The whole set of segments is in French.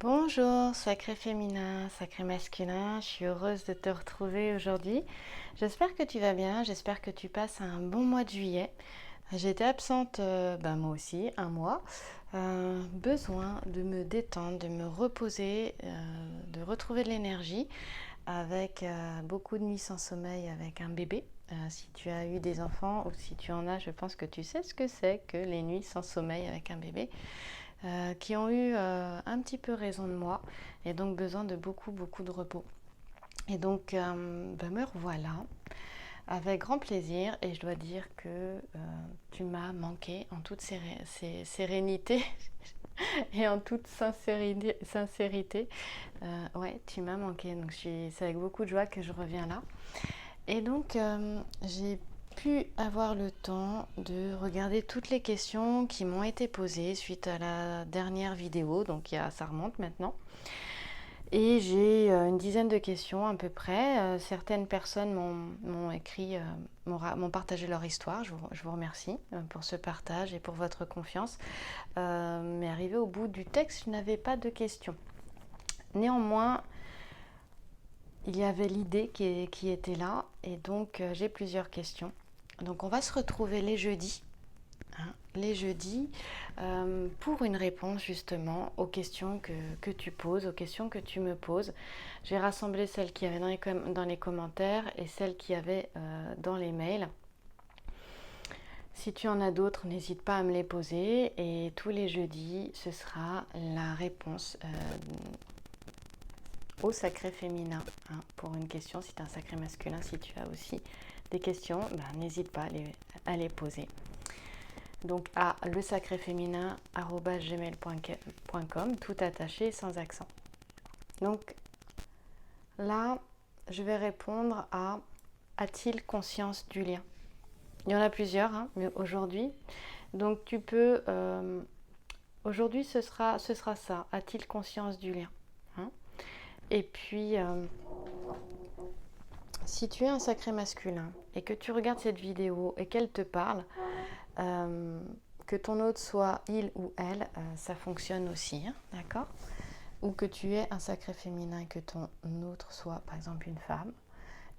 Bonjour, sacré féminin, sacré masculin, je suis heureuse de te retrouver aujourd'hui. J'espère que tu vas bien, j'espère que tu passes un bon mois de juillet. J'ai été absente, moi aussi, un mois. Besoin de me détendre, de me reposer, de retrouver de l'énergie avec beaucoup de nuits sans sommeil avec un bébé. Si tu as eu des enfants ou si tu en as, je pense que tu sais ce que c'est que les nuits sans sommeil avec un bébé. Qui ont eu un petit peu raison de moi et donc besoin de beaucoup de repos. Et donc me revoilà avec grand plaisir et je dois dire que tu m'as manqué en toute sérénité et en toute sincérité. Ouais, tu m'as manqué, donc c'est avec beaucoup de joie que je reviens là. Et donc j'ai pu avoir le temps de regarder toutes les questions qui m'ont été posées suite à la dernière vidéo, donc ça remonte maintenant. Et j'ai une dizaine de questions à peu près. Certaines personnes m'ont écrit, m'ont partagé leur histoire. Je vous remercie pour ce partage et pour votre confiance. Mais arrivé au bout du texte, je n'avais pas de questions. Néanmoins, il y avait l'idée qui était là et donc j'ai plusieurs questions. Donc on va se retrouver les jeudis, pour une réponse justement aux questions que tu poses, aux questions que tu me poses. J'ai rassemblé celles qui avaient dans les commentaires et celles qui avaient dans les mails. Si tu en as d'autres, n'hésite pas à me les poser et tous les jeudis, ce sera la réponse au sacré féminin pour une question. Si tu as un sacré masculin, si tu as aussi des questions, n'hésite pas à les poser. Donc à lesacréféminin@gmail.com, tout attaché sans accent. Donc là, je vais répondre à a-t-il conscience du lien? Il y en a plusieurs, mais aujourd'hui. Donc tu peux aujourd'hui ce sera ça. A-t-il conscience du lien? Et puis si tu es un sacré masculin et que tu regardes cette vidéo et qu'elle te parle, que ton hôte soit il ou elle, ça fonctionne aussi, d'accord? Ou que tu aies un sacré féminin et que ton autre soit par exemple une femme,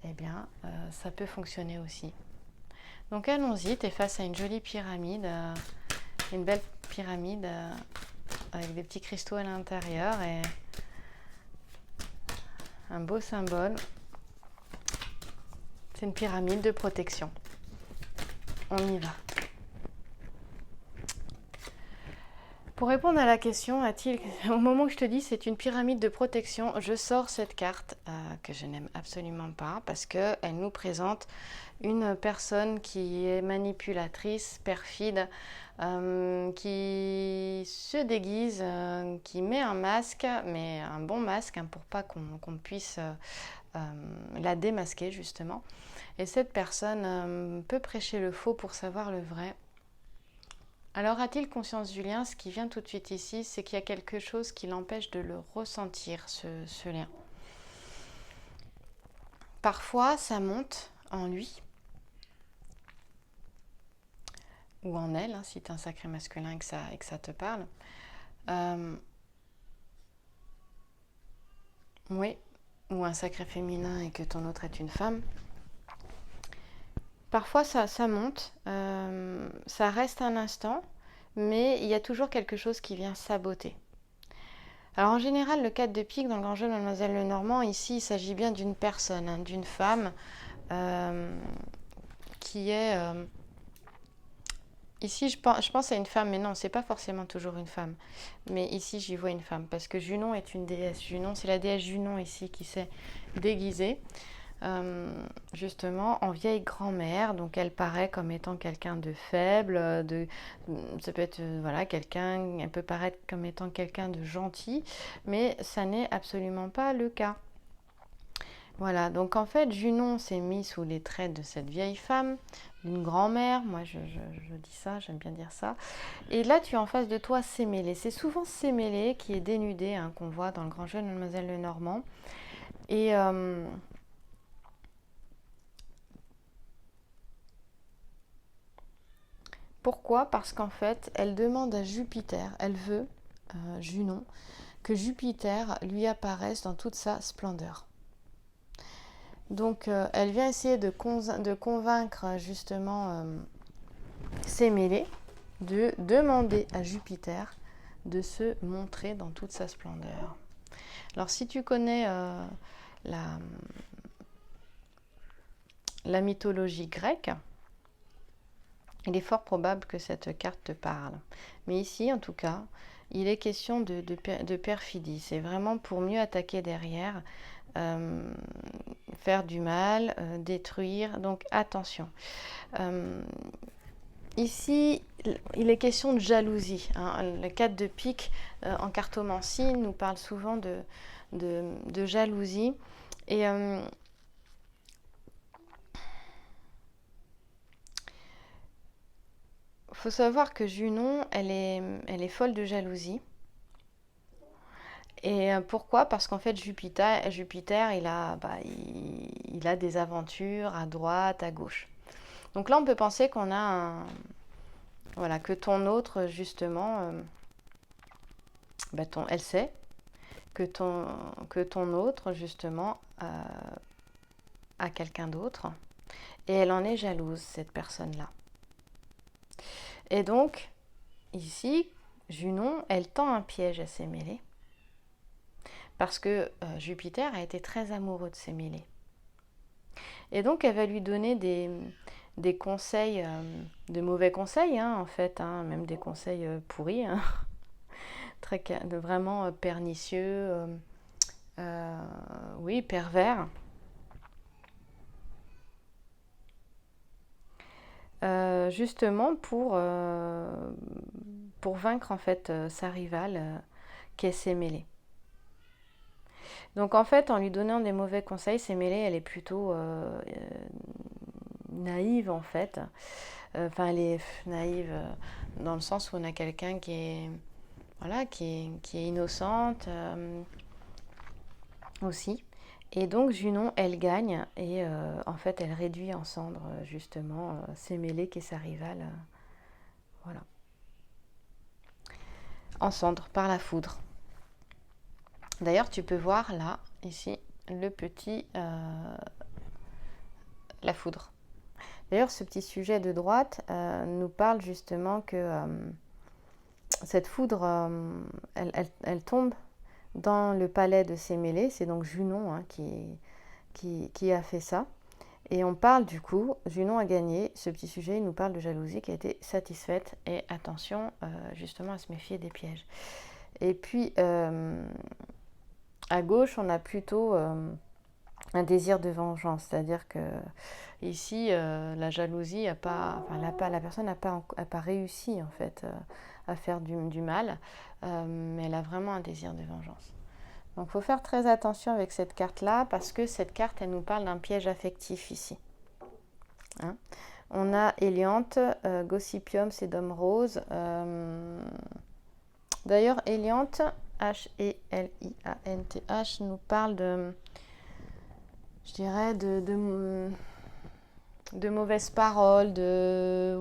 eh bien ça peut fonctionner aussi. Donc allons-y, tu es face à une jolie pyramide, une belle pyramide avec des petits cristaux à l'intérieur et un beau symbole. C'est une pyramide de protection. On y va. Pour répondre à la question, au moment où je te dis c'est une pyramide de protection, je sors cette carte que je n'aime absolument pas parce qu'elle nous présente une personne qui est manipulatrice, perfide, qui se déguise, qui met un masque, mais un bon masque pour pas qu'on puisse la démasquer justement. Et cette personne peut prêcher le faux pour savoir le vrai. Alors a-t-il conscience du lien? Ce qui vient tout de suite ici, c'est qu'il y a quelque chose qui l'empêche de le ressentir, ce lien. Parfois, ça monte en lui, ou en elle, si tu es un sacré masculin et que ça te parle. Oui, ou un sacré féminin et que ton autre est une femme. Parfois, ça monte, ça reste un instant, mais il y a toujours quelque chose qui vient saboter. Alors en général, le 4 de pique dans le grand jeu de Mademoiselle Lenormand, ici il s'agit bien d'une personne, d'une femme qui est... ici je pense à une femme, mais non, c'est pas forcément toujours une femme. Mais ici j'y vois une femme, parce que Junon est une déesse. Junon, c'est la déesse Junon ici qui s'est déguisée. Justement en vieille grand-mère, donc elle paraît comme étant quelqu'un de faible, ça peut être quelqu'un, elle peut paraître comme étant quelqu'un de gentil, mais ça n'est absolument pas le cas. Voilà, donc en fait Junon s'est mis sous les traits de cette vieille femme, d'une grand-mère, moi je dis ça, j'aime bien dire ça, et là tu as en face de toi Sémélé, c'est souvent Sémélé qui est dénudé, qu'on voit dans le grand jeu de Mademoiselle Lenormand, et pourquoi? Parce qu'en fait, elle demande à Jupiter, elle veut, Junon, que Jupiter lui apparaisse dans toute sa splendeur. Donc elle vient essayer de convaincre justement ses mêlés, de demander à Jupiter de se montrer dans toute sa splendeur. Alors si tu connais la mythologie grecque, il est fort probable que cette carte te parle. Mais ici, en tout cas, il est question de perfidie. C'est vraiment pour mieux attaquer derrière, faire du mal, détruire. Donc attention. Ici, il est question de jalousie. Le 4 de pique en cartomancie nous parle souvent de jalousie. Et faut savoir que Junon, elle est folle de jalousie. Et pourquoi? Parce qu'en fait, Jupiter il a des aventures à droite, à gauche. Donc là, on peut penser qu'on a voilà, que ton autre, justement, elle sait que ton autre, justement, a quelqu'un d'autre. Et elle en est jalouse, cette personne-là. Et donc, ici, Junon, elle tend un piège à ses mêlés. Parce que Jupiter a été très amoureux de ses mêlés. Et donc, elle va lui donner des conseils, de mauvais conseils, en fait, même des conseils pourris, vraiment pernicieux, oui, pervers. Justement pour vaincre en fait sa rivale qui est Sémélé. Donc en fait, en lui donnant des mauvais conseils, Sémélé, elle est plutôt naïve en fait. Enfin, elle est naïve dans le sens où on a quelqu'un qui est innocente aussi. Et donc Junon, elle gagne et en fait, elle réduit en cendres justement Sémélé qui est sa rivale. Voilà. En cendres par la foudre. D'ailleurs, tu peux voir là, ici, le petit... la foudre. D'ailleurs, ce petit sujet de droite nous parle justement que cette foudre, elle tombe dans le palais de Sémélé. C'est donc Junon qui a fait ça. Et on parle du coup, Junon a gagné. Ce petit sujet, il nous parle de jalousie qui a été satisfaite. Et attention, justement, à se méfier des pièges. Et puis... à gauche, on a plutôt un désir de vengeance, c'est-à-dire que ici, la jalousie la personne n'a pas réussi en fait à faire du mal, mais elle a vraiment un désir de vengeance. Donc, il faut faire très attention avec cette carte-là parce que cette carte, elle nous parle d'un piège affectif ici. On a Héliante, Gossypium, Sédum rose. D'ailleurs, Héliante, H-E-L-I-A-N-T-H, nous parle de mauvaises paroles, de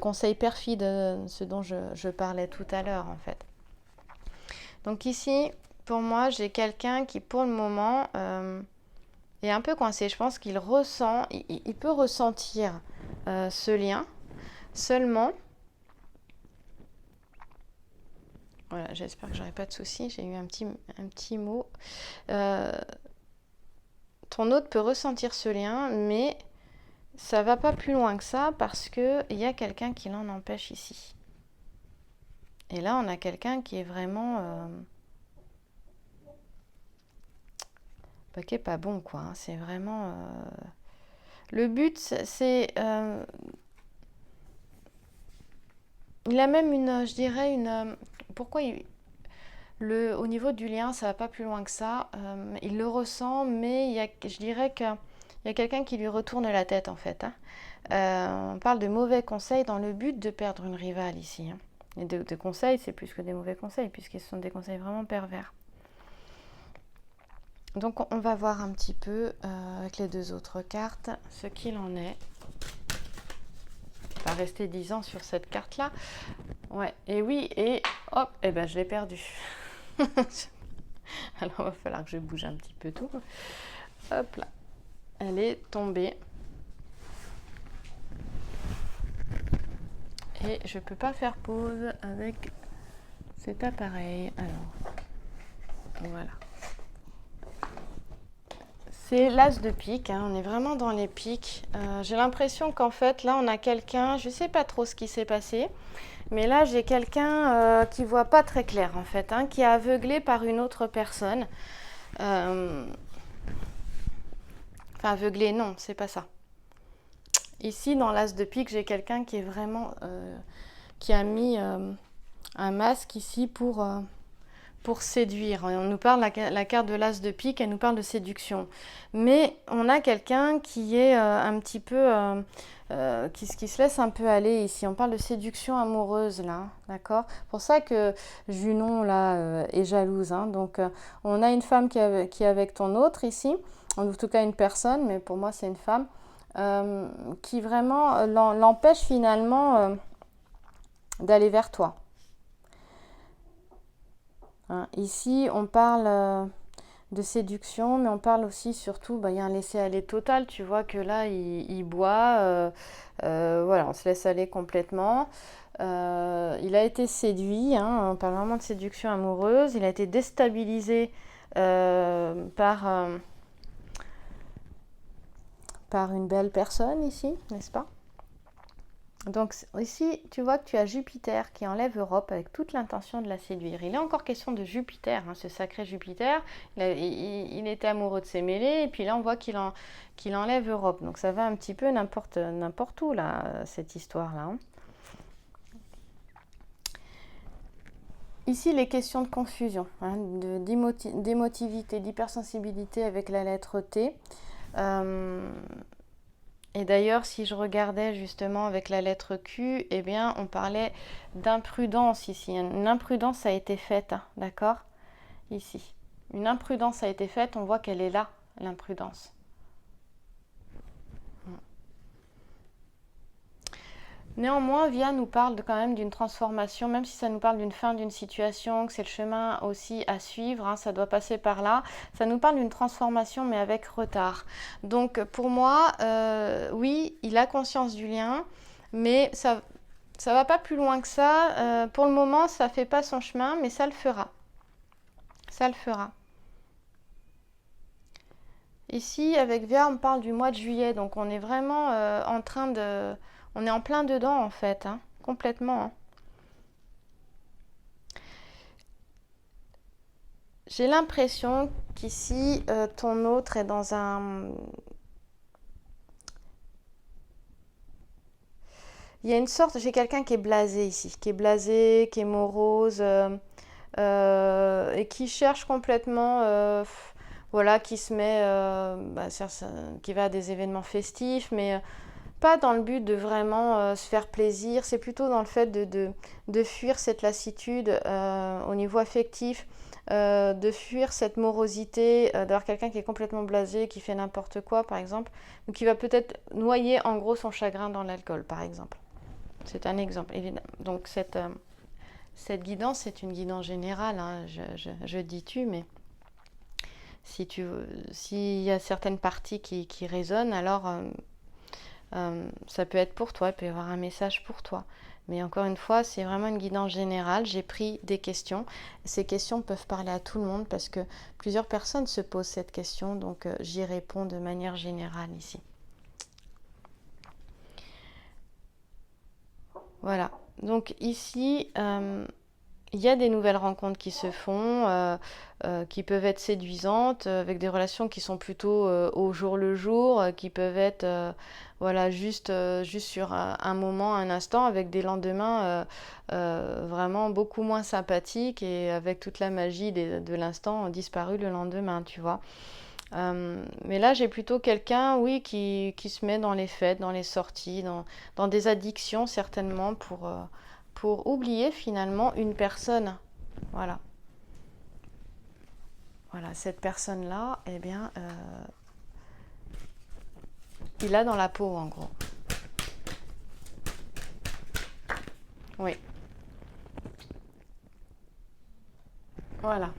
conseils perfides, ce dont je parlais tout à l'heure en fait. Donc ici, pour moi, j'ai quelqu'un qui pour le moment est un peu coincé. Je pense qu'il ressent, il peut ressentir ce lien. Seulement, voilà, j'espère que j'aurai pas de soucis. J'ai eu un petit mot. Ton autre peut ressentir ce lien, mais ça va pas plus loin que ça parce que il y a quelqu'un qui l'en empêche ici. Et là, on a quelqu'un qui est vraiment qui est pas bon, quoi. C'est vraiment le but, c'est il a même pourquoi au niveau du lien, ça va pas plus loin que ça. Il le ressent, mais je dirais qu'il y a quelqu'un qui lui retourne la tête en fait. On parle de mauvais conseils dans le but de perdre une rivale ici. Et de conseils, c'est plus que des mauvais conseils, puisqu'ils sont des conseils vraiment pervers. Donc on va voir un petit peu avec les deux autres cartes ce qu'il en est. pas rester 10 ans sur cette carte-là. Ouais, et oui, et hop, et ben je l'ai perdu. Alors, il va falloir que je bouge un petit peu tout. Hop là, elle est tombée. Et je ne peux pas faire pause avec cet appareil. Alors, voilà. C'est l'as de pique, hein, on est vraiment dans les piques. J'ai l'impression qu'en fait, là, on a quelqu'un, je ne sais pas trop ce qui s'est passé, mais là, j'ai quelqu'un qui ne voit pas très clair, en fait, hein, qui est aveuglé par une autre personne. Enfin, aveuglé, non, c'est pas ça. Ici, dans l'as de pique, j'ai quelqu'un qui est vraiment... qui a mis un masque ici pour séduire. On nous parle, la carte de l'as de pique, elle nous parle de séduction. Mais on a quelqu'un qui est un petit peu... qui se laisse un peu aller ici. On parle de séduction amoureuse, là. D'accord ? C'est pour ça que Junon, là, est jalouse. Hein. Donc, on a une femme qui est avec ton autre, ici. En tout cas, une personne, mais pour moi, c'est une femme. Qui vraiment l'empêche finalement d'aller vers toi. Hein, ici, on parle de séduction, mais on parle aussi surtout, il y a un laisser-aller total. Tu vois que là, il boit, voilà, on se laisse aller complètement. Il a été séduit, hein, on parle vraiment de séduction amoureuse. Il a été déstabilisé par une belle personne ici, n'est-ce pas ? Donc ici, tu vois que tu as Jupiter qui enlève Europe avec toute l'intention de la séduire. Il est encore question de Jupiter, hein, ce sacré Jupiter. Il était amoureux de ses mêlées et puis là, on voit qu'il enlève Europe. Donc ça va un petit peu n'importe où, là, cette histoire-là. Hein. Ici, les questions de confusion, hein, d'émotivité, d'hypersensibilité avec la lettre T. Et d'ailleurs, si je regardais justement avec la lettre Q, eh bien, on parlait d'imprudence ici. Une imprudence a été faite, hein, d'accord ? Ici. Une imprudence a été faite, on voit qu'elle est là, l'imprudence. Néanmoins, Via nous parle quand même d'une transformation, même si ça nous parle d'une fin d'une situation, que c'est le chemin aussi à suivre, hein, ça doit passer par là. Ça nous parle d'une transformation, mais avec retard. Donc pour moi, oui, il a conscience du lien, mais ça va pas plus loin que ça. Pour le moment, ça fait pas son chemin, mais ça le fera. Ça le fera. Ici, avec Via, on parle du mois de juillet, donc on est vraiment en train de... On est en plein dedans, en fait, hein, complètement. Hein. J'ai l'impression qu'ici, ton autre est dans un... Il y a une sorte... J'ai quelqu'un qui est blasé ici, qui est blasé, qui est morose, et qui cherche complètement... voilà, qui se met... qui va à des événements festifs, mais... pas dans le but de vraiment se faire plaisir, c'est plutôt dans le fait de fuir cette lassitude au niveau affectif, de fuir cette morosité, d'avoir quelqu'un qui est complètement blasé, qui fait n'importe quoi par exemple, ou qui va peut-être noyer en gros son chagrin dans l'alcool par exemple. C'est un exemple, évidemment. Donc cette guidance, c'est une guidance générale, hein. Je dis tu, mais s'il y a certaines parties qui résonnent, alors... ça peut être pour toi, il peut y avoir un message pour toi. Mais encore une fois, c'est vraiment une guidance générale. J'ai pris des questions. Ces questions peuvent parler à tout le monde parce que plusieurs personnes se posent cette question. Donc, j'y réponds de manière générale ici. Voilà. Donc ici, il y a des nouvelles rencontres qui se font, qui peuvent être séduisantes, avec des relations qui sont plutôt au jour le jour, qui peuvent être voilà, juste sur un moment, un instant, avec des lendemains vraiment beaucoup moins sympathiques et avec toute la magie de l'instant disparu le lendemain, tu vois. Mais là, j'ai plutôt quelqu'un, oui, qui se met dans les fêtes, dans les sorties, dans des addictions certainement pour oublier finalement une personne. Voilà. Voilà, cette personne-là, eh bien, il a dans la peau en gros. Oui, voilà.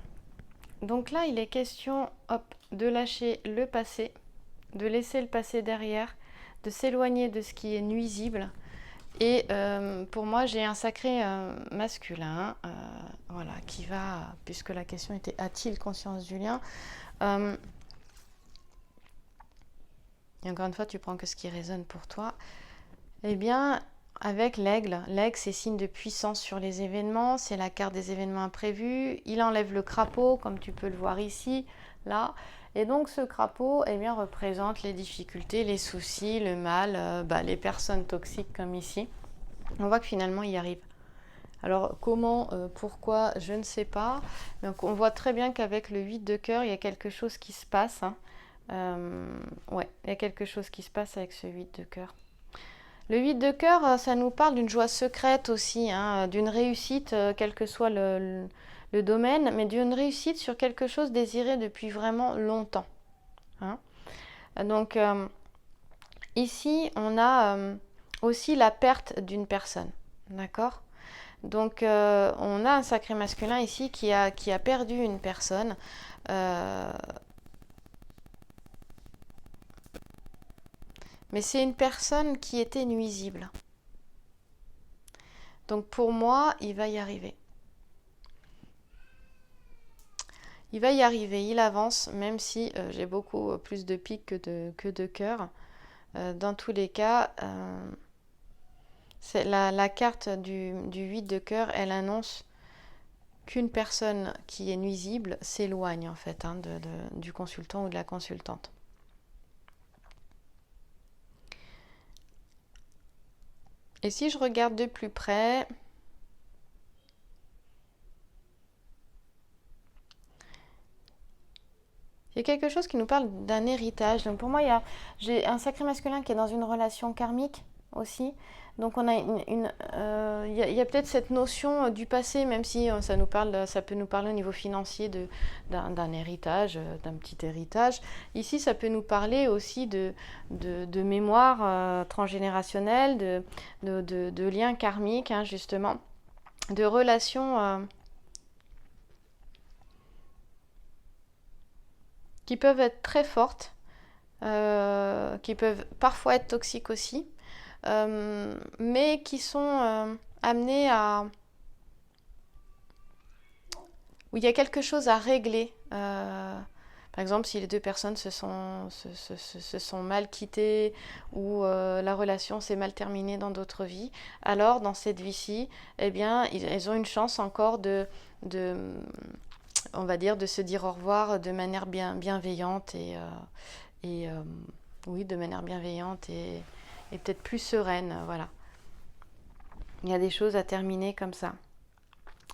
Donc là, il est question, hop, de lâcher le passé, de laisser le passé derrière, de s'éloigner de ce qui est nuisible. Et pour moi, j'ai un sacré masculin, voilà, qui va, puisque la question était a-t-il conscience du lien. Et encore une fois, tu prends que ce qui résonne pour toi. Eh bien, avec l'aigle, l'aigle c'est signe de puissance sur les événements, c'est la carte des événements imprévus. Il enlève le crapaud, comme tu peux le voir ici, là. Et donc ce crapaud, eh bien, représente les difficultés, les soucis, le mal, les personnes toxiques comme ici. On voit que finalement, il y arrive. Alors comment, pourquoi, je ne sais pas. Donc on voit très bien qu'avec le 8 de cœur, il y a quelque chose qui se passe. Hein. Ouais, il y a quelque chose qui se passe avec ce 8 de cœur. Le 8 de cœur, ça nous parle d'une joie secrète aussi, hein, d'une réussite, quel que soit le domaine, mais d'une réussite sur quelque chose désiré depuis vraiment longtemps. Hein. Donc ici, on a aussi la perte d'une personne. D'accord ? Donc on a un sacré masculin ici qui a perdu une personne. Mais c'est une personne qui était nuisible. Donc pour moi, il va y arriver. Il va y arriver, il avance, même si j'ai beaucoup plus de piques que de cœur. Dans tous les cas, c'est la carte du 8 de cœur, elle annonce qu'une personne qui est nuisible s'éloigne en fait du consultant ou de la consultante. Et si je regarde de plus près, il y a quelque chose qui nous parle d'un héritage. Donc pour moi, j'ai un sacré masculin qui est dans une relation karmique aussi. Donc on a il y a peut-être cette notion du passé, même si ça peut nous parler au niveau financier d'un héritage, d'un petit héritage. Ici, ça peut nous parler aussi de mémoire transgénérationnelle, de liens karmiques, hein, justement, de relations qui peuvent être très fortes, qui peuvent parfois être toxiques aussi, mais qui sont amenées à... où il y a quelque chose à régler. Par exemple, si les deux personnes se sont mal quittées ou la relation s'est mal terminée dans d'autres vies, alors dans cette vie-ci, eh bien, elles ont une chance encore on va dire, de se dire au revoir de manière bienveillante oui, de manière bienveillante et peut-être plus sereine, voilà. Il y a des choses à terminer comme ça.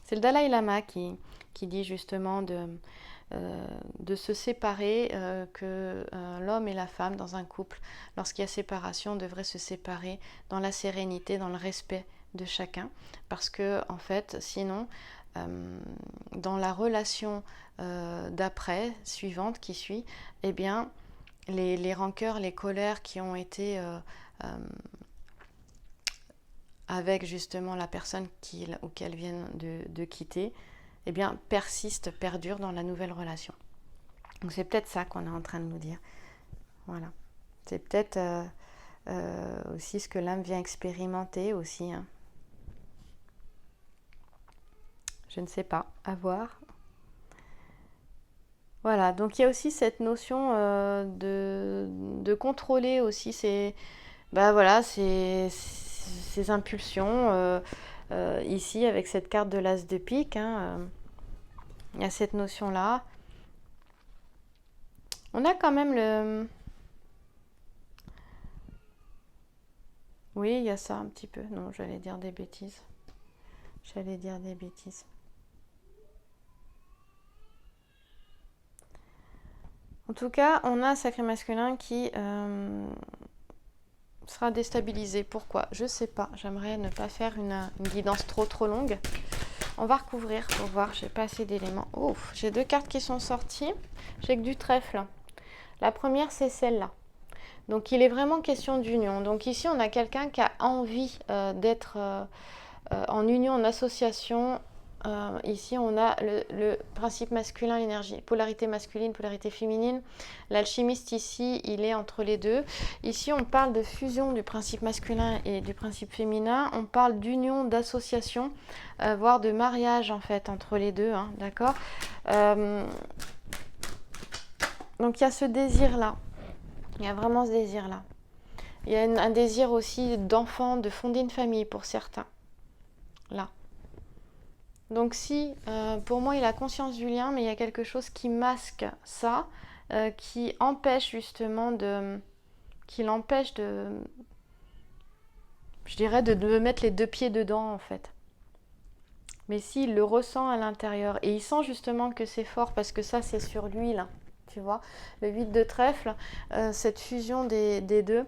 C'est le Dalai Lama qui dit justement de se séparer, que l'homme et la femme dans un couple, lorsqu'il y a séparation, devraient se séparer dans la sérénité, dans le respect de chacun, parce que en fait, sinon, dans la relation d'après, suivante, qui suit, eh bien, les rancœurs, les colères qui ont été avec justement la personne qu'elles viennent de quitter, eh bien, persistent, perdurent dans la nouvelle relation. Donc c'est peut-être ça qu'on est en train de nous dire. Voilà. C'est peut-être aussi ce que l'âme vient expérimenter aussi. Hein. Je ne sais pas, à voir. Voilà, donc il y a aussi cette notion de contrôler aussi ces impulsions. Ici, avec cette carte de l'As de pique, hein, il y a cette notion-là. On a quand même le... Oui, il y a ça un petit peu. Non, j'allais dire des bêtises. En tout cas, on a un sacré masculin qui sera déstabilisé. Pourquoi? Je sais pas. J'aimerais ne pas faire une guidance trop longue. On va recouvrir pour voir. J'ai pas assez d'éléments. Ouf, j'ai 2 cartes qui sont sorties. J'ai que du trèfle. La première, c'est celle-là. Donc, il est vraiment question d'union. Donc ici, on a quelqu'un qui a envie d'être en union, en association. Ici, on a le principe masculin, l'énergie, polarité masculine, polarité féminine. L'alchimiste ici, il est entre les deux. Ici, on parle de fusion du principe masculin et du principe féminin. On parle d'union, d'association, voire de mariage en fait entre les deux, hein, d'accord. Donc il y a ce désir-là. Il y a vraiment ce désir-là. Il y a un désir aussi d'enfant, de fonder une famille pour certains. Là. Donc si, pour moi, il a conscience du lien, mais il y a quelque chose qui masque ça, qui empêche justement de... qui l'empêche de... je dirais de mettre les deux pieds dedans, en fait. Mais s'il le ressent à l'intérieur, et il sent justement que c'est fort, parce que ça, c'est sur lui, là. Tu vois, le 8 de trèfle, cette fusion des deux,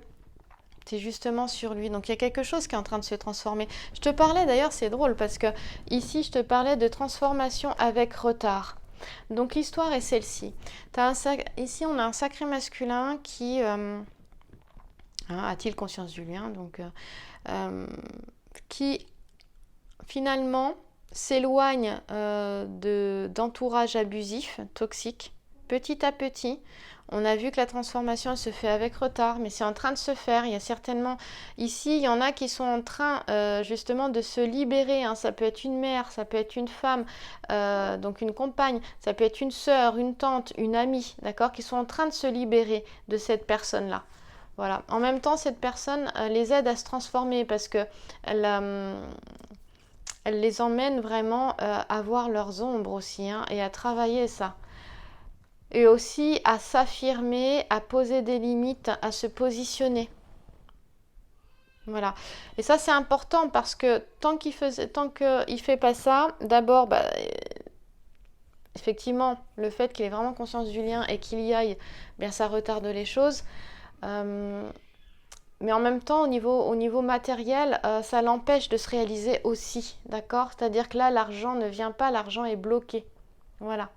c'est justement sur lui. Donc il y a quelque chose qui est en train de se transformer. Je te parlais d'ailleurs, c'est drôle parce que ici je te parlais de transformation avec retard. Donc l'histoire est celle-ci. Ici on a un sacré masculin qui a-t-il conscience du lien, donc qui finalement s'éloigne d'entourage abusif, toxique, petit à petit. On a vu que la transformation se fait avec retard, mais c'est en train de se faire. Il y a certainement, ici, il y en a qui sont en train justement de se libérer. Hein. Ça peut être une mère, ça peut être une femme, donc une compagne, ça peut être une sœur, une tante, une amie, d'accord, qui sont en train de se libérer de cette personne-là. Voilà. En même temps, cette personne les aide à se transformer parce que elle les emmène vraiment à voir leurs ombres aussi, hein, et à travailler ça. Et aussi à s'affirmer, à poser des limites, à se positionner. Voilà. Et ça, c'est important parce que tant qu'il fait pas ça, d'abord, effectivement, le fait qu'il ait vraiment conscience du lien et qu'il y aille, bien, ça retarde les choses. Mais en même temps, au niveau matériel, ça l'empêche de se réaliser aussi, d'accord? C'est-à-dire que là, l'argent ne vient pas, l'argent est bloqué. Voilà.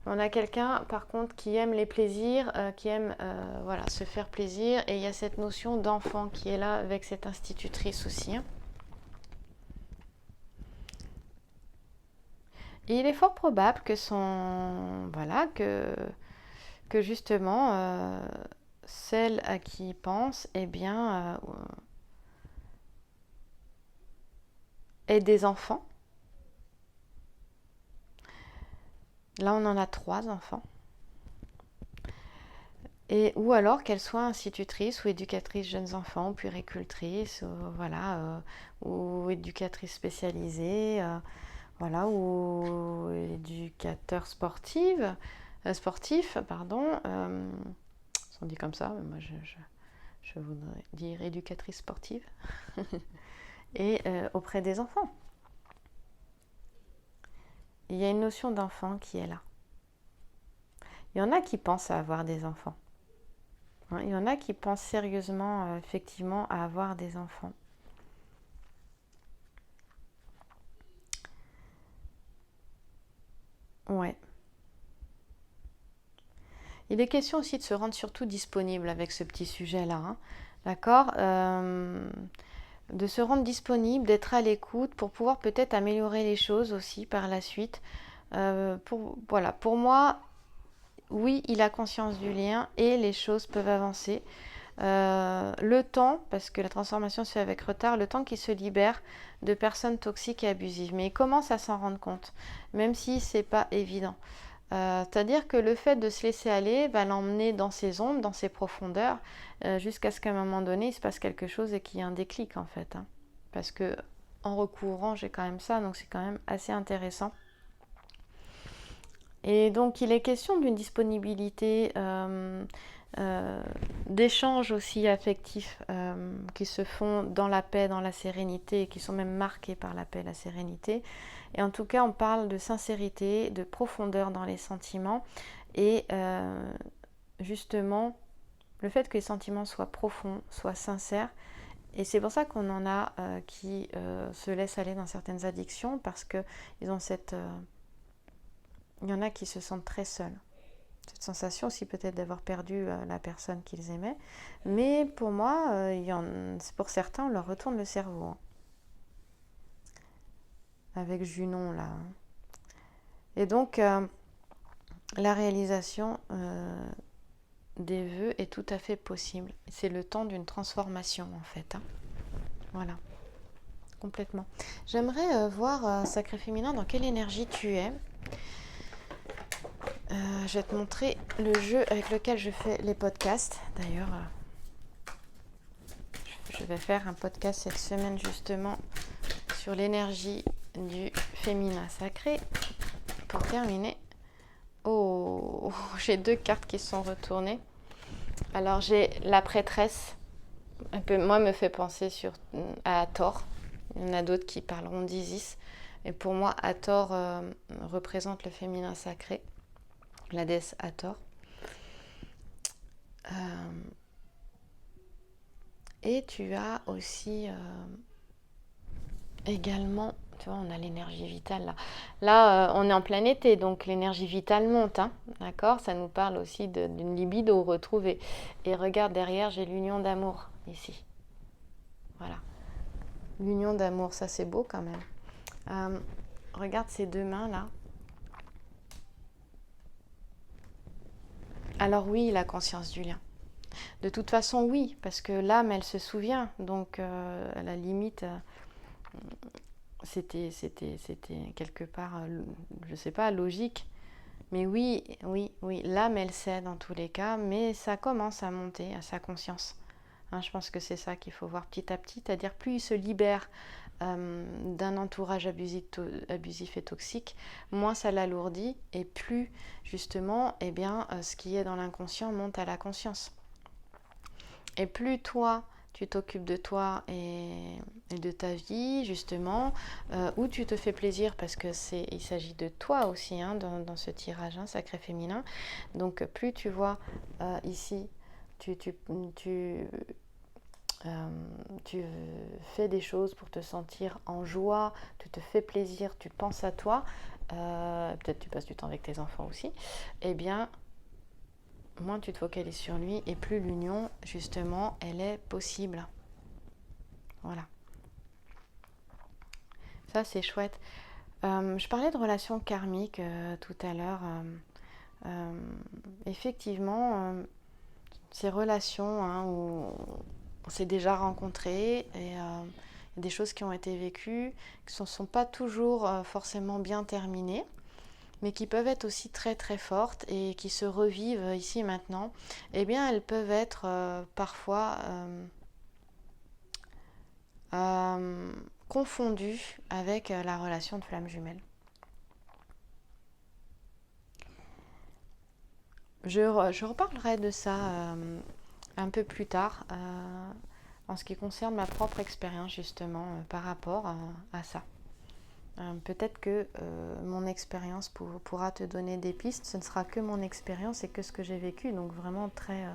On a quelqu'un, par contre, qui aime les plaisirs, qui aime voilà, se faire plaisir. Et il y a cette notion d'enfant qui est là avec cette institutrice aussi. Hein. Et il est fort probable que voilà, que justement, celle à qui il pense, eh bien, ait des enfants. Là, on en a 3 enfants. Ou alors qu'elle soit institutrice ou éducatrice jeunes enfants, ou puéricultrice, voilà, ou éducatrice spécialisée, voilà, ou éducateur sportif, pardon. On dit comme ça, mais moi je voudrais dire éducatrice sportive. Et auprès des enfants. Il y a une notion d'enfant qui est là. Il y en a qui pensent à avoir des enfants. Il y en a qui pensent sérieusement, effectivement, à avoir des enfants. Ouais. Il est question aussi de se rendre surtout disponible avec ce petit sujet-là. Hein. D'accord de se rendre disponible, d'être à l'écoute pour pouvoir peut-être améliorer les choses aussi par la suite. Voilà, pour moi, oui, il a conscience du lien et les choses peuvent avancer. Le temps, parce que la transformation se fait avec retard, le temps qu'il se libère de personnes toxiques et abusives. Mais il commence à s'en rendre compte, même si c'est pas évident. C'est-à-dire que le fait de se laisser aller va l'emmener dans ses ombres, dans ses profondeurs, jusqu'à ce qu'à un moment donné, il se passe quelque chose et qu'il y ait un déclic en fait. Hein. Parce que en recouvrant, j'ai quand même ça, donc c'est quand même assez intéressant. Et donc il est question d'une disponibilité, d'échanges aussi affectifs qui se font dans la paix, dans la sérénité, et qui sont même marqués par la paix et la sérénité. Et en tout cas, on parle de sincérité, de profondeur dans les sentiments et justement, le fait que les sentiments soient profonds, soient sincères. Et c'est pour ça qu'on en a qui se laissent aller dans certaines addictions parce qu'ils ont cette... il y en a qui se sentent très seuls. Cette sensation aussi peut-être d'avoir perdu la personne qu'ils aimaient. Mais pour moi, pour certains, on leur retourne le cerveau. Hein. avec Junon là. Et donc, la réalisation des vœux est tout à fait possible. C'est le temps d'une transformation en fait. Voilà, complètement. J'aimerais voir, sacré féminin, dans quelle énergie tu es. Je vais te montrer le jeu avec lequel je fais les podcasts. D'ailleurs, je vais faire un podcast cette semaine justement sur l'énergie du féminin sacré. Pour terminer, oh, j'ai 2 cartes qui sont retournées. Alors j'ai la prêtresse, moi me fait penser à Hathor. Il y en a d'autres qui parleront d'Isis. Et pour moi, Hathor représente le féminin sacré, la déesse Hathor. Et tu as aussi également, tu vois, on a l'énergie vitale là. Là, on est en plein été, donc l'énergie vitale monte, hein, d'accord. Ça nous parle aussi d'une libido retrouvée. Et regarde derrière, j'ai l'union d'amour ici. Voilà. L'union d'amour, ça c'est beau quand même. Regarde ces 2 mains là. Alors oui, la conscience du lien. De toute façon, oui, parce que l'âme, elle se souvient. Donc, à la limite, c'était quelque part, je sais pas, logique. Mais oui, l'âme, elle sait dans tous les cas, mais ça commence à monter à sa conscience. Je pense que c'est ça qu'il faut voir petit à petit, c'est-à-dire plus il se libère d'un entourage abusif et toxique, moins ça l'alourdit, et plus justement, ce qui est dans l'inconscient monte à la conscience. Et plus toi, tu t'occupes de toi et de ta vie, justement, où tu te fais plaisir, parce que il s'agit de toi aussi dans ce tirage sacré féminin. Donc plus tu vois ici, tu fais des choses pour te sentir en joie, tu te fais plaisir, tu penses à toi, peut-être tu passes du temps avec tes enfants aussi, eh bien, moins tu te focalises sur lui et plus l'union, justement, elle est possible. Voilà. Ça, c'est chouette. Je parlais de relations karmiques tout à l'heure. Effectivement, ces relations où on s'est déjà rencontrés et des choses qui ont été vécues, qui ne sont pas toujours forcément bien terminées, mais qui peuvent être aussi très très fortes et qui se revivent ici et maintenant, eh bien elles peuvent être parfois confondues avec la relation de flamme jumelle. Je reparlerai de ça un peu plus tard en ce qui concerne ma propre expérience justement par rapport à ça. Peut-être que mon expérience pourra te donner des pistes. Ce ne sera que mon expérience et que ce que j'ai vécu, donc vraiment très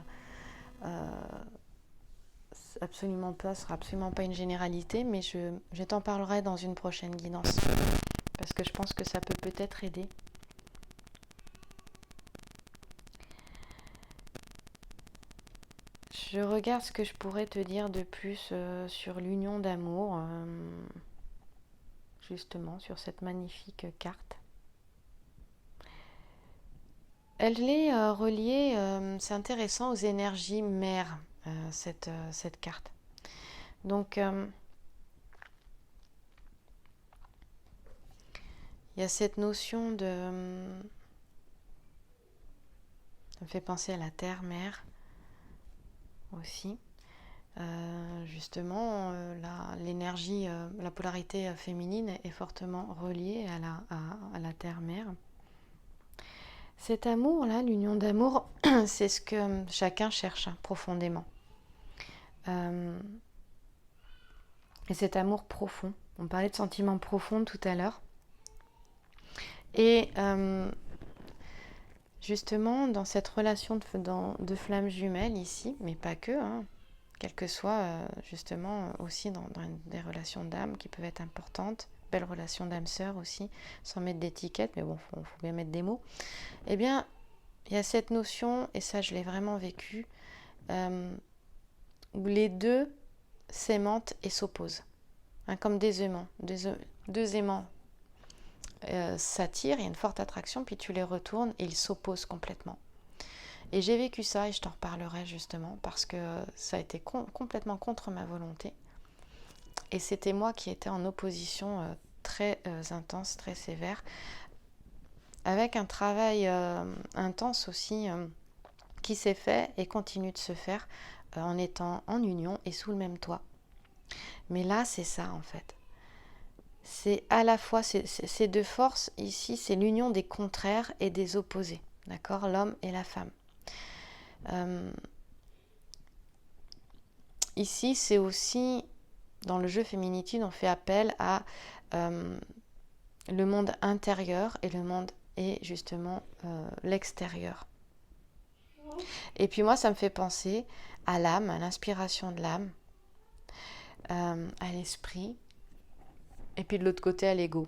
absolument pas, ce sera absolument pas une généralité, mais je t'en parlerai dans une prochaine guidance parce que je pense que ça peut peut-être aider. Je regarde ce que je pourrais te dire de plus sur l'union d'amour, justement sur cette magnifique carte. Elle est reliée, c'est intéressant, aux énergies mères, cette carte. Donc, il y a cette notion ça me fait penser à la terre-mère aussi. Justement, l'énergie, la polarité féminine est fortement reliée à la terre-mère. Cet amour-là, l'union d'amour, c'est ce que chacun cherche profondément. Et cet amour profond, on parlait de sentiments profonds tout à l'heure. Et justement, dans cette relation de flamme jumelle ici, mais pas que, quel que soit justement aussi dans des relations d'âme qui peuvent être importantes, belles relations d'âme-sœur aussi, sans mettre d'étiquette, mais bon, faut bien mettre des mots. Eh bien, il y a cette notion, et ça je l'ai vraiment vécu, où les deux s'aimantent et s'opposent, comme des aimants, deux aimants s'attirent, il y a une forte attraction, puis tu les retournes et ils s'opposent complètement. Et j'ai vécu ça et je t'en reparlerai justement parce que ça a été complètement contre ma volonté. Et c'était moi qui étais en opposition très intense, très sévère, avec un travail intense aussi qui s'est fait et continue de se faire en étant en union et sous le même toit. Mais là, c'est ça en fait. C'est à la fois ces deux forces ici, c'est l'union des contraires et des opposés, d'accord, l'homme et la femme. Ici, c'est aussi, dans le jeu Féminitude, on fait appel à le monde intérieur et le monde est justement l'extérieur. Et puis moi, ça me fait penser à l'âme, à l'inspiration de l'âme, à l'esprit, et puis de l'autre côté à l'ego.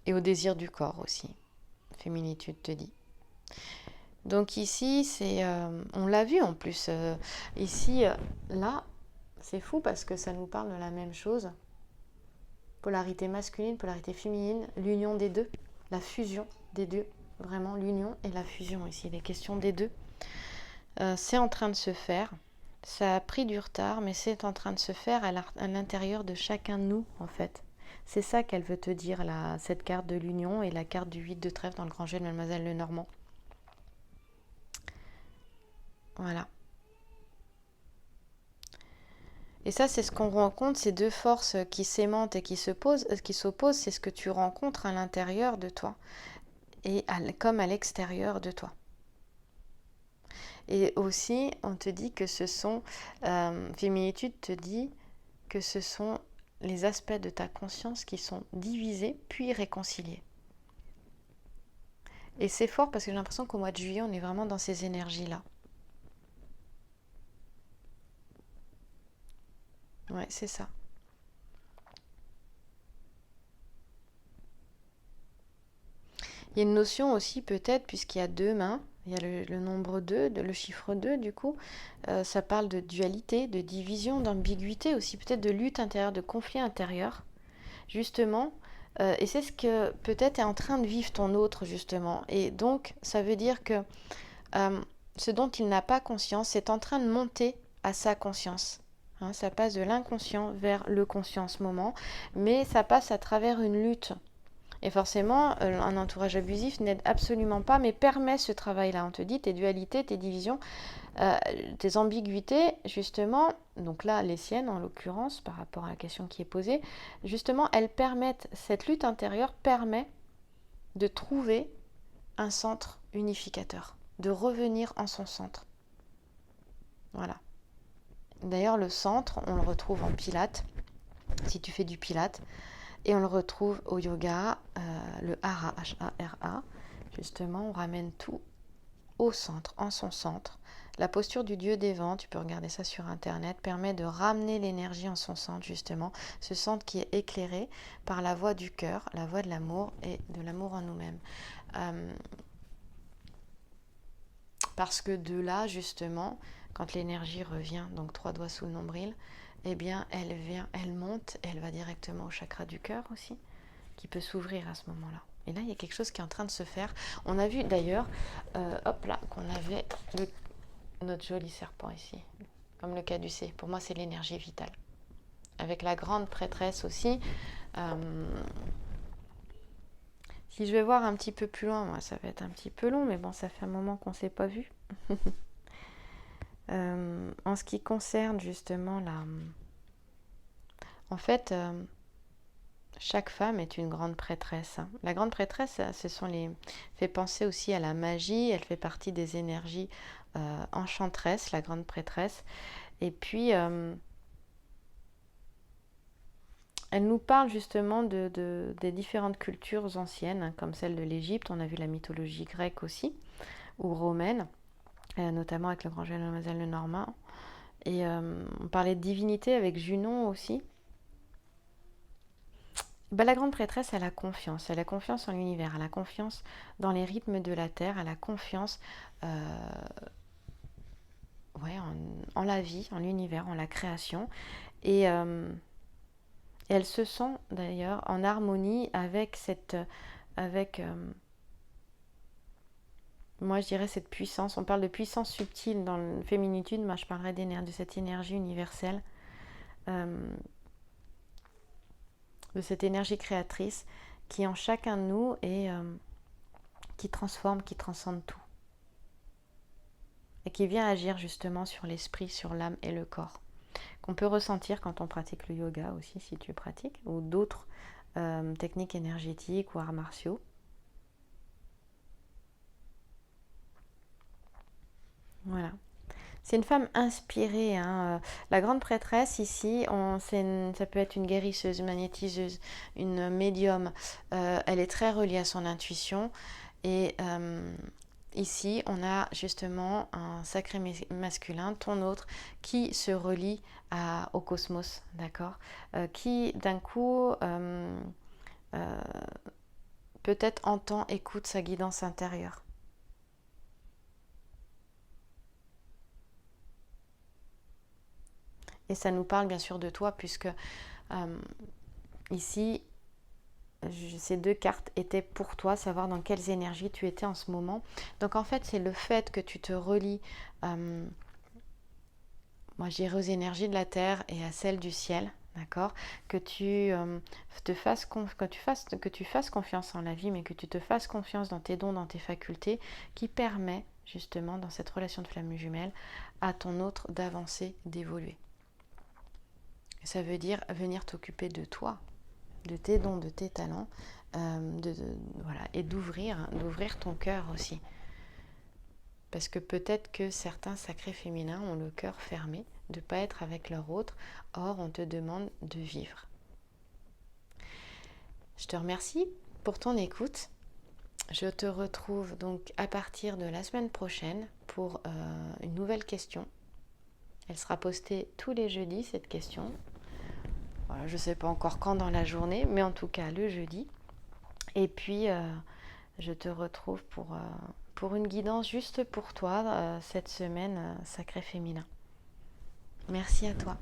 Et au désir du corps aussi, Féminitude te dit. Donc ici, on l'a vu en plus, ici, là, c'est fou parce que ça nous parle de la même chose. Polarité masculine, polarité féminine, l'union des deux, la fusion des deux, vraiment l'union et la fusion ici, les questions des deux. C'est en train de se faire, ça a pris du retard, mais c'est en train de se faire à l'intérieur de chacun de nous en fait. C'est ça qu'elle veut te dire, là, cette carte de l'union et la carte du 8 de trèfle dans le grand jeu de Mademoiselle Lenormand. Voilà. Et ça, c'est ce qu'on rencontre, ces deux forces qui s'aimantent et qui s'opposent, c'est ce que tu rencontres à l'intérieur de toi et comme à l'extérieur de toi. Et aussi, on te dit que ce sont, Féminitude te dit que ce sont les aspects de ta conscience qui sont divisés puis réconciliés. Et c'est fort parce que j'ai l'impression qu'au mois de juillet, on est vraiment dans ces énergies-là. Ouais, c'est ça. Il y a une notion aussi peut-être, puisqu'il y a deux mains, il y a le nombre 2, le chiffre 2 du coup, ça parle de dualité, de division, d'ambiguïté aussi, peut-être de lutte intérieure, de conflit intérieur, justement. Et c'est ce que peut-être est en train de vivre ton autre, justement. Et donc, ça veut dire que ce dont il n'a pas conscience, c'est en train de monter à sa conscience. Hein, ça passe de l'inconscient vers le conscient en ce moment, mais ça passe à travers une lutte. Et forcément, un entourage abusif n'aide absolument pas, mais permet ce travail-là. On te dit tes dualités, tes divisions, tes ambiguïtés, justement, donc là, les siennes en l'occurrence, par rapport à la question qui est posée, justement, elles permettent, cette lutte intérieure permet de trouver un centre unificateur, de revenir en son centre. Voilà. D'ailleurs, le centre, on le retrouve en pilates, si tu fais du pilates. Et on le retrouve au yoga, le hara, H-A-R-A. Justement, on ramène tout au centre, en son centre. La posture du dieu des vents, tu peux regarder ça sur internet, permet de ramener l'énergie en son centre, justement. Ce centre qui est éclairé par la voix du cœur, la voix de l'amour et de l'amour en nous-mêmes. Parce que de là, justement, quand l'énergie revient, donc 3 doigts sous le nombril, eh bien, elle monte, elle va directement au chakra du cœur aussi, qui peut s'ouvrir à ce moment-là. Et là, il y a quelque chose qui est en train de se faire. On a vu d'ailleurs, hop là, qu'on avait notre joli serpent ici, comme le caducée. Pour moi, c'est l'énergie vitale. Avec la grande prêtresse aussi. Si je vais voir un petit peu plus loin, moi, ça va être un petit peu long, mais bon, ça fait un moment qu'on ne s'est pas vu. En ce qui concerne justement en fait, chaque femme est une grande prêtresse. La grande prêtresse, fait penser aussi à la magie. Elle fait partie des énergies enchanteresses, la grande prêtresse. Et puis, elle nous parle justement des différentes cultures anciennes, comme celle de l'Égypte. On a vu la mythologie grecque aussi, ou romaine. Notamment avec le grand jeu de Mademoiselle Lenormand. Et on parlait de divinité avec Junon aussi. La grande prêtresse, elle a confiance en l'univers, elle a confiance dans les rythmes de la Terre, elle a confiance en la vie, en l'univers, en la création. Et Et elles se sont d'ailleurs en harmonie avec moi je dirais cette puissance. On parle de puissance subtile dans le féminitude, moi je parlerais de cette énergie universelle, de cette énergie créatrice qui en chacun de nous est qui transforme, qui transcende tout. Et qui vient agir justement sur l'esprit, sur l'âme et le corps. Qu'on peut ressentir quand on pratique le yoga aussi, si tu pratiques, ou d'autres techniques énergétiques ou arts martiaux. Voilà. C'est une femme inspirée. Hein. La grande prêtresse ici, ça peut être une guérisseuse, une magnétiseuse, une médium. Elle est très reliée à son intuition. Et ici, on a justement un sacré masculin, ton autre, qui se relie au cosmos, d'accord, qui d'un coup peut-être entend, écoute sa guidance intérieure. Et ça nous parle bien sûr de toi, puisque ici, ces deux cartes étaient pour toi, savoir dans quelles énergies tu étais en ce moment. Donc en fait, c'est le fait que tu te relies, moi je dirais aux énergies de la terre et à celles du ciel, d'accord, que tu fasses confiance en la vie, mais que tu te fasses confiance dans tes dons, dans tes facultés, qui permet justement dans cette relation de flamme jumelle à ton autre d'avancer, d'évoluer. Ça veut dire venir t'occuper de toi, de tes dons, de tes talents, voilà, et d'ouvrir ton cœur aussi. Parce que peut-être que certains sacrés féminins ont le cœur fermé, de ne pas être avec leur autre, or on te demande de vivre. Je te remercie pour ton écoute. Je te retrouve donc à partir de la semaine prochaine pour une nouvelle question. Elle sera postée tous les jeudis, cette question. Voilà, je ne sais pas encore quand dans la journée, mais en tout cas le jeudi. Et puis, je te retrouve pour une guidance juste pour toi cette semaine, Sacré Féminin. Merci à toi.